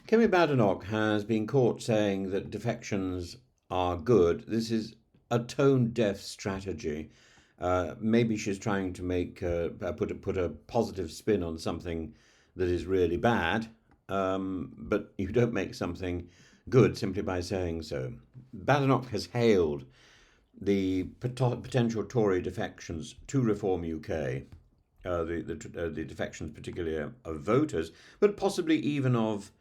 Kemi Badenoch has been caught saying that defections are good. This is a tone-deaf strategy. Maybe she's trying to put a positive spin on something that is really bad, but you don't make something good simply by saying so. Badenoch has hailed the potential Tory defections to Reform UK, the defections particularly of voters, but possibly even of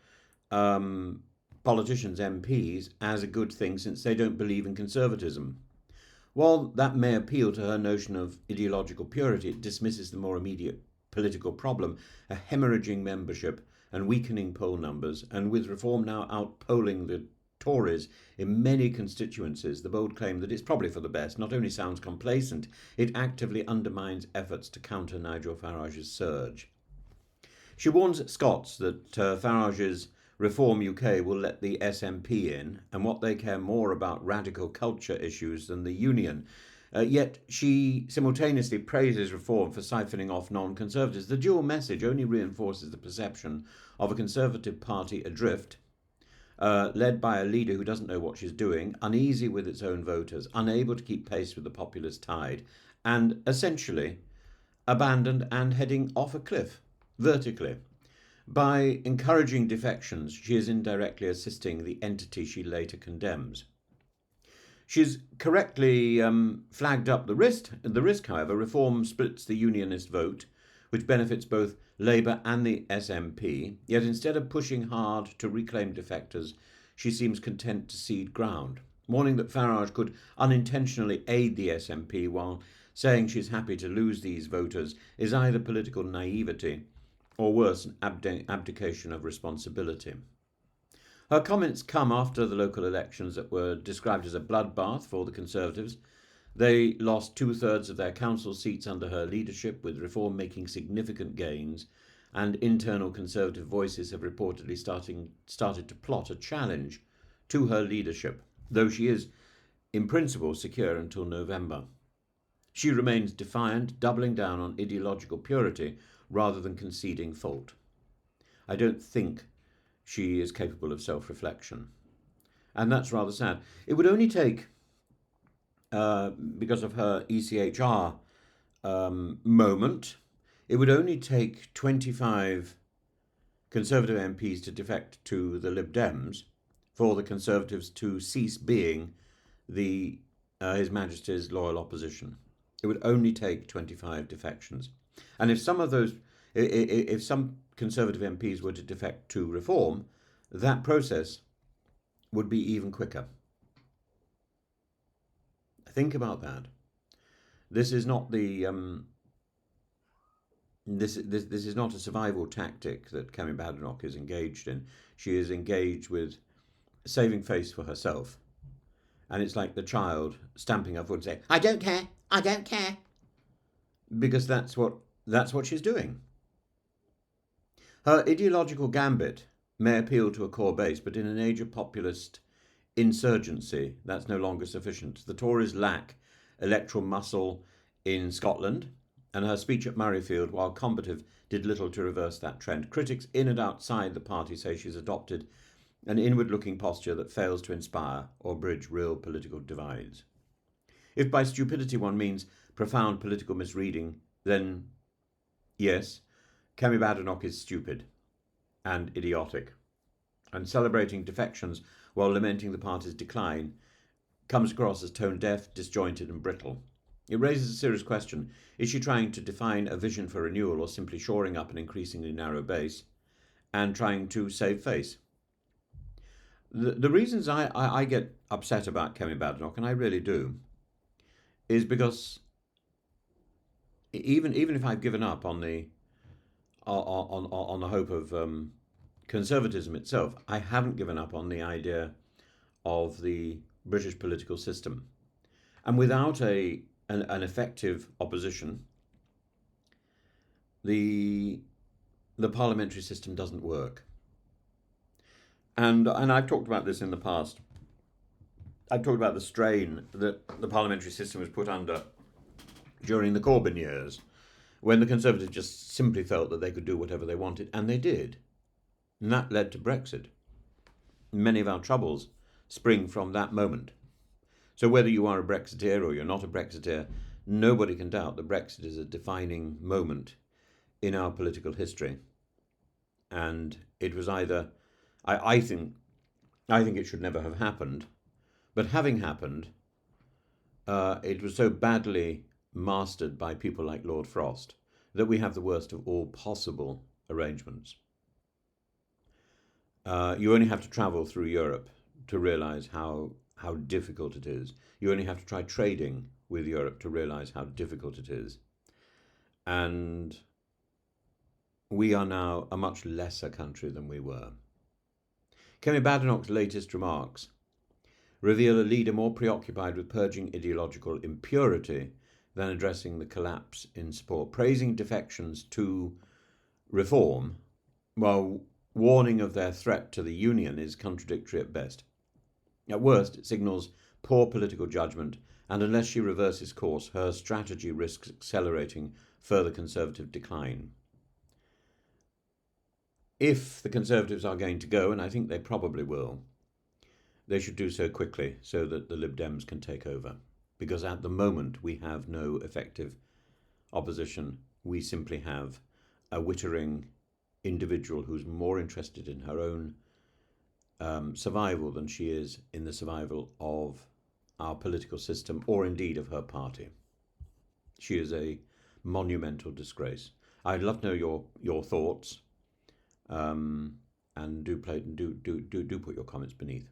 politicians, MPs, as a good thing since they don't believe in conservatism. While that may appeal to her notion of ideological purity, it dismisses the more immediate political problem, a hemorrhaging membership and weakening poll numbers, and with Reform now outpolling the Tories in many constituencies, the bold claim that it's probably for the best not only sounds complacent, it actively undermines efforts to counter Nigel Farage's surge. She warns Scots that Farage's Reform UK will let the SNP in, and what they care more about radical culture issues than the union. Yet she simultaneously praises Reform for siphoning off non-conservatives. The dual message only reinforces the perception of a Conservative Party adrift, led by a leader who doesn't know what she's doing, uneasy with its own voters, unable to keep pace with the populist tide, and essentially abandoned and heading off a cliff, vertically. By encouraging defections, she is indirectly assisting the entity she later condemns. She's correctly flagged up the risk. However, Reform splits the unionist vote, which benefits both Labour and the SNP, yet instead of pushing hard to reclaim defectors, she seems content to cede ground, warning that Farage could unintentionally aid the SNP while saying she's happy to lose these voters is either political naivety or worse, an abdication of responsibility. Her comments come after the local elections that were described as a bloodbath for the Conservatives. They lost 2/3 of their council seats under her leadership, with Reform making significant gains, and internal Conservative voices have reportedly started to plot a challenge to her leadership, though she is, in principle, secure until November. She remains defiant, doubling down on ideological purity rather than conceding fault. I don't think she is capable of self-reflection. And that's rather sad. It would only take, because of her ECHR moment, it would only take 25 Conservative MPs to defect to the Lib Dems for the Conservatives to cease being His Majesty's loyal opposition. It would only take 25 defections. And if some Conservative MPs were to defect to Reform, that process would be even quicker. Think about that. This is not this is not a survival tactic that Kemi Badenoch is engaged in. She is engaged with saving face for herself, and it's like the child stamping her foot and saying, "I don't care, I don't care," because that's what she's doing. Her ideological gambit may appeal to a core base, but in an age of populist insurgency, that's no longer sufficient. The Tories lack electoral muscle in Scotland, and her speech at Murrayfield, while combative, did little to reverse that trend. Critics in and outside the party say she's adopted an inward-looking posture that fails to inspire or bridge real political divides. If by stupidity one means profound political misreading, then yes, Kemi Badenoch is stupid and idiotic, and celebrating defections while lamenting the party's decline comes across as tone-deaf, disjointed and brittle. It raises a serious question. Is she trying to define a vision for renewal, or simply shoring up an increasingly narrow base and trying to save face? The reasons I get upset about Kemi Badenoch, and I really do, is because even if I've given up on the hope of conservatism itself, I haven't given up on the idea of the British political system. And without an effective opposition, the parliamentary system doesn't work. And I've talked about this in the past. I've talked about the strain that the parliamentary system was put under during the Corbyn years, when the Conservatives just simply felt that they could do whatever they wanted, and they did. And that led to Brexit. Many of our troubles spring from that moment. So whether you are a Brexiteer or you're not a Brexiteer, nobody can doubt that Brexit is a defining moment in our political history. And it was either, I think it should never have happened, but having happened, it was so badly mastered by people like Lord Frost that we have the worst of all possible arrangements. You only have to travel through Europe to realise how difficult it is. You only have to try trading with Europe to realise how difficult it is. And we are now a much lesser country than we were. Kemi Badenoch's latest remarks reveal a leader more preoccupied with purging ideological impurity than addressing the collapse in support, praising defections to reform, while warning of their threat to the Union is contradictory at best. At worst, it signals poor political judgment, and unless she reverses course, her strategy risks accelerating further Conservative decline. If the Conservatives are going to go, and I think they probably will, they should do so quickly so that the Lib Dems can take over. Because at the moment we have no effective opposition. We simply have a wittering individual who's more interested in her own survival than she is in the survival of our political system or indeed of her party. She is a monumental disgrace. I'd love to know your thoughts, and do put your comments beneath.